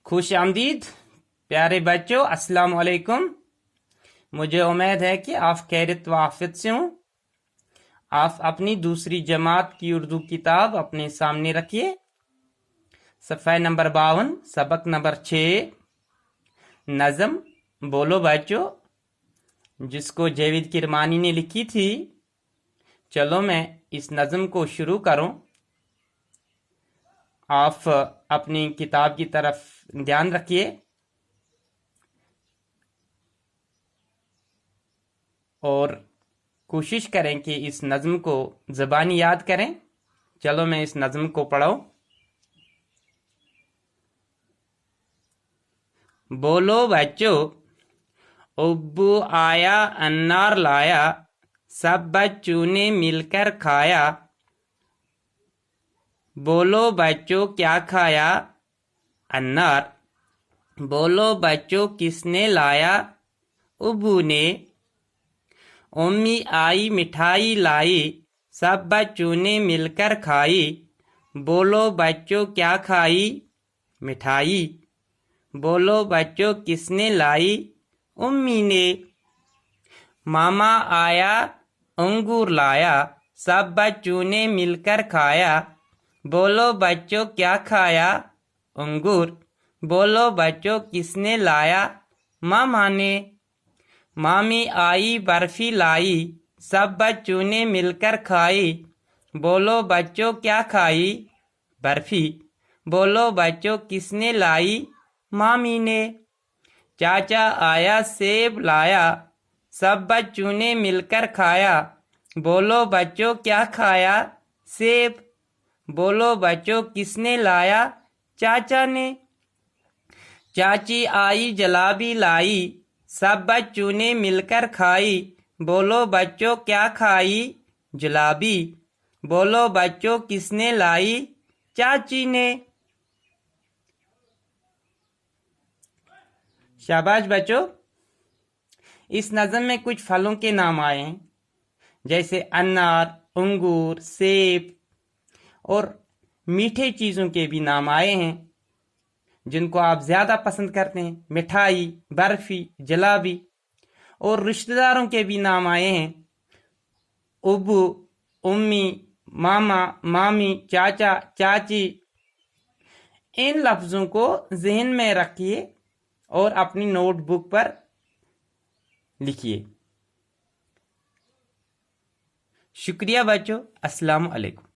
خوش آمدید پیارے بچوں، السلام علیکم۔ مجھے امید ہے کہ آپ خیریت و عافیت سے ہوں۔ آپ اپنی دوسری جماعت کی اردو کتاب اپنے سامنے رکھیے، صفحہ نمبر 52، سبق نمبر 6، نظم بولو بچوں، جس کو جاوید کرمانی نے لکھی تھی۔ چلو میں اس نظم کو شروع کروں۔ آپ اپنی کتاب کی طرف دھیان رکھیے اور کوشش کریں کہ اس نظم کو زبانی یاد کریں۔ چلو میں اس نظم کو پڑھوں۔ بولو بچوں، ابو آیا انار لایا، سب بچوں نے مل کر کھایا۔ بولو بچوں کیا کھایا؟ انار۔ بولو بچوں کس نے لایا؟ ابو نے۔ امی آئی مٹھائی لائی، سب بچوں نے مل کر کھائی۔ بولو بچوں کیا کھائی؟ مٹھائی۔ بولو بچوں کس نے لائی؟ امی نے۔ ماما آیا انگور لایا، سب بچوں نے مل کر کھایا۔ بولو بچوں کیا کھایا؟ انگور۔ بولو بچوں کس نے لایا؟ ماما نے۔ مامی آئی برفی لائی، سب بچوں نے مل کر کھائی۔ بولو بچوں کیا کھائی؟ برفی۔ بولو بچوں کس نے لائی؟ مامی نے۔ چاچا آیا سیب لایا، سب بچوں نے مل کر کھایا۔ بولو بچوں کیا کھایا؟ سیب۔ بولو بچوں کس نے لایا؟ چاچا نے۔ چاچی آئی جلابی لائی، سب بچوں نے مل کر کھائی۔ بولو بچوں کیا کھائی؟ جلابی۔ بولو بچوں کس نے لائی؟ چاچی نے۔ شاباش بچوں۔ اس نظم میں کچھ پھلوں کے نام آئے ہیں، جیسے انار، انگور، سیب، اور میٹھے چیزوں کے بھی نام آئے ہیں جن کو آپ زیادہ پسند کرتے ہیں، مٹھائی، برفی، جلابی۔ اور رشتہ داروں کے بھی نام آئے ہیں، ابو، امی، ماما، مامی، چاچا، چاچی۔ ان لفظوں کو ذہن میں رکھیے اور اپنی نوٹ بک پر لکھیے۔ شکریہ بچوں، السلام علیکم۔